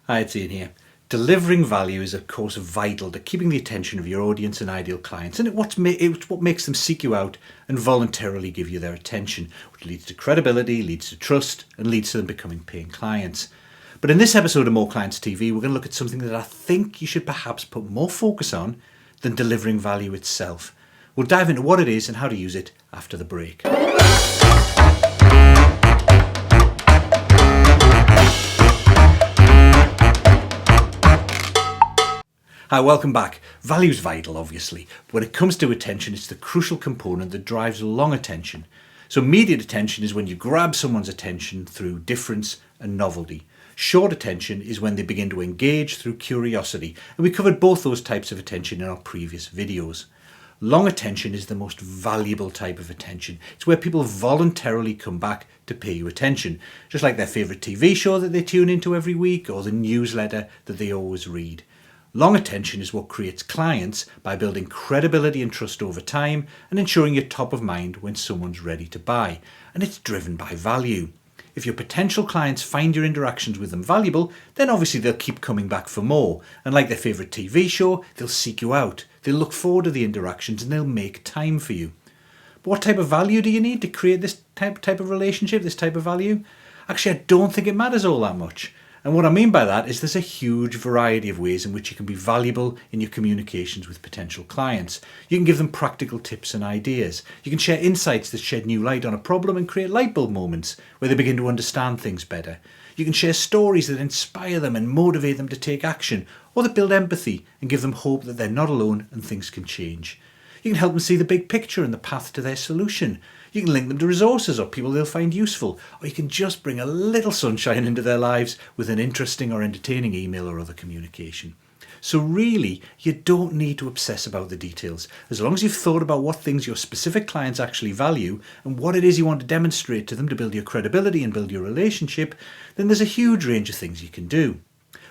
Hi, it's Ian here. Delivering value is, of course, vital to keeping the attention of your audience and ideal clients, and it's what makes them seek you out and voluntarily give you their attention, which leads to credibility, leads to trust, and leads to them becoming paying clients. But in this episode of More Clients TV, we're going to look at something that I think you should perhaps put more focus on than delivering value itself. We'll dive into what it is and how to use it after the break. Hi, welcome back. Value's vital, obviously. But when it comes to attention, it's the crucial component that drives long attention. So immediate attention is when you grab someone's attention through difference and novelty. Short attention is when they begin to engage through curiosity. And we covered both those types of attention in our previous videos. Long attention is the most valuable type of attention. It's where people voluntarily come back to pay you attention, just like their favourite TV show that they tune into every week or the newsletter that they always read. Long attention is what creates clients by building credibility and trust over time and ensuring you're top of mind when someone's ready to buy. And it's driven by value. If your potential clients find your interactions with them valuable, then obviously they'll keep coming back for more. And like their favourite TV show, they'll seek you out. They'll look forward to the interactions and they'll make time for you. But what type of value do you need to create this type of relationship, this type of value? Actually, I don't think it matters all that much. And what I mean by that is there's a huge variety of ways in which you can be valuable in your communications with potential clients. You can give them practical tips and ideas. You can share insights that shed new light on a problem and create light bulb moments where they begin to understand things better. You can share stories that inspire them and motivate them to take action, or that build empathy and give them hope that they're not alone and things can change. You can help them see the big picture and the path to their solution. You can link them to resources or people they'll find useful, or you can just bring a little sunshine into their lives with an interesting or entertaining email or other communication. So really, you don't need to obsess about the details. As long as you've thought about what things your specific clients actually value and what it is you want to demonstrate to them to build your credibility and build your relationship, then there's a huge range of things you can do.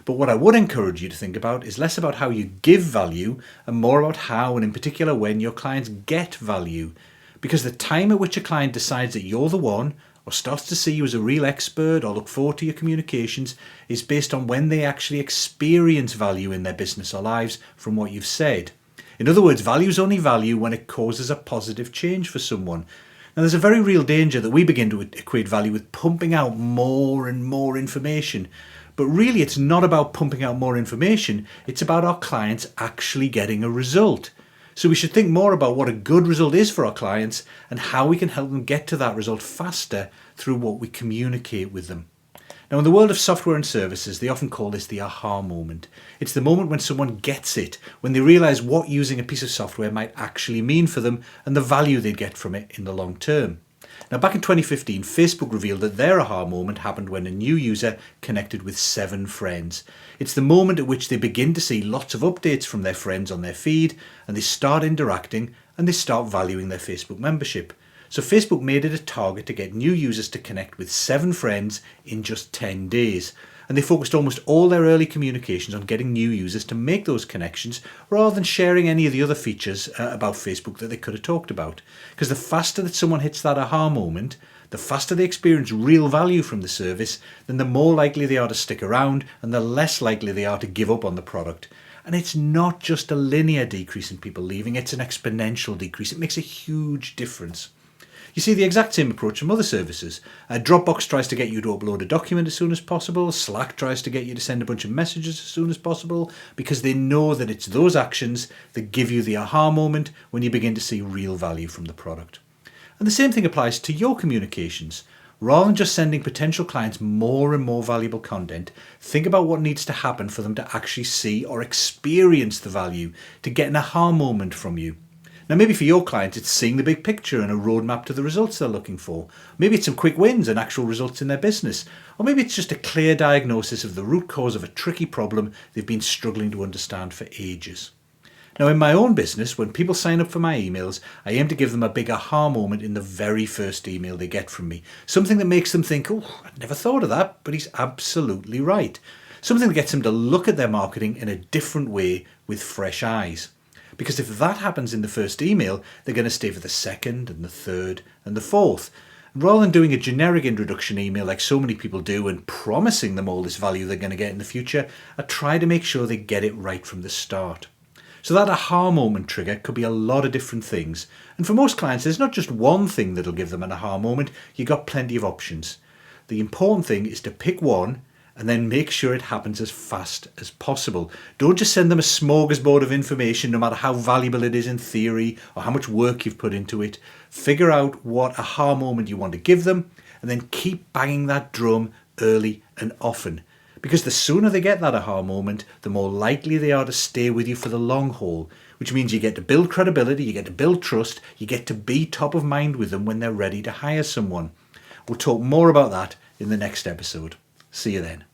But what I would encourage you to think about is less about how you give value and more about how, and in particular when, your clients get value. Because the time at which a client decides that you're the one, or starts to see you as a real expert or look forward to your communications, is based on when they actually experience value in their business or lives from what you've said. In other words, value is only value when it causes a positive change for someone. Now, there's a very real danger that we begin to equate value with pumping out more and more information. But really, it's not about pumping out more information. It's about our clients actually getting a result. So we should think more about what a good result is for our clients and how we can help them get to that result faster through what we communicate with them. Now, in the world of software and services, they often call this the aha moment. It's the moment when someone gets it, when they realize what using a piece of software might actually mean for them and the value they'd get from it in the long term. Now, back in 2015, Facebook revealed that their aha moment happened when a new user connected with 7 friends. It's the moment at which they begin to see lots of updates from their friends on their feed, and they start interacting and they start valuing their Facebook membership. So Facebook made it a target to get new users to connect with 7 friends in just 10 days. And they focused almost all their early communications on getting new users to make those connections rather than sharing any of the other features about Facebook that they could have talked about. Because the faster that someone hits that aha moment, the faster they experience real value from the service, then the more likely they are to stick around and the less likely they are to give up on the product. And it's not just a linear decrease in people leaving, it's an exponential decrease. It makes a huge difference. You see the exact same approach from other services. Dropbox tries to get you to upload a document as soon as possible. Slack tries to get you to send a bunch of messages as soon as possible because they know that it's those actions that give you the aha moment when you begin to see real value from the product. And the same thing applies to your communications. Rather than just sending potential clients more and more valuable content, think about what needs to happen for them to actually see or experience the value, to get an aha moment from you. Now, maybe for your clients, it's seeing the big picture and a roadmap to the results they're looking for. Maybe it's some quick wins and actual results in their business. Or maybe it's just a clear diagnosis of the root cause of a tricky problem they've been struggling to understand for ages. Now, in my own business, when people sign up for my emails, I aim to give them a big aha moment in the very first email they get from me. Something that makes them think, oh, I'd never thought of that, but he's absolutely right. Something that gets them to look at their marketing in a different way with fresh eyes. Because if that happens in the first email, they're going to stay for the second and the third and the fourth. Rather than doing a generic introduction email like so many people do and promising them all this value they're going to get in the future, I try to make sure they get it right from the start. So that aha moment trigger could be a lot of different things. And for most clients, there's not just one thing that'll give them an aha moment. You've got plenty of options. The important thing is to pick one and then make sure it happens as fast as possible. Don't just send them a smorgasbord of information, no matter how valuable it is in theory or how much work you've put into it. Figure out what aha moment you want to give them and then keep banging that drum early and often. Because the sooner they get that aha moment, the more likely they are to stay with you for the long haul, which means you get to build credibility, you get to build trust, you get to be top of mind with them when they're ready to hire someone. We'll talk more about that in the next episode. See you then.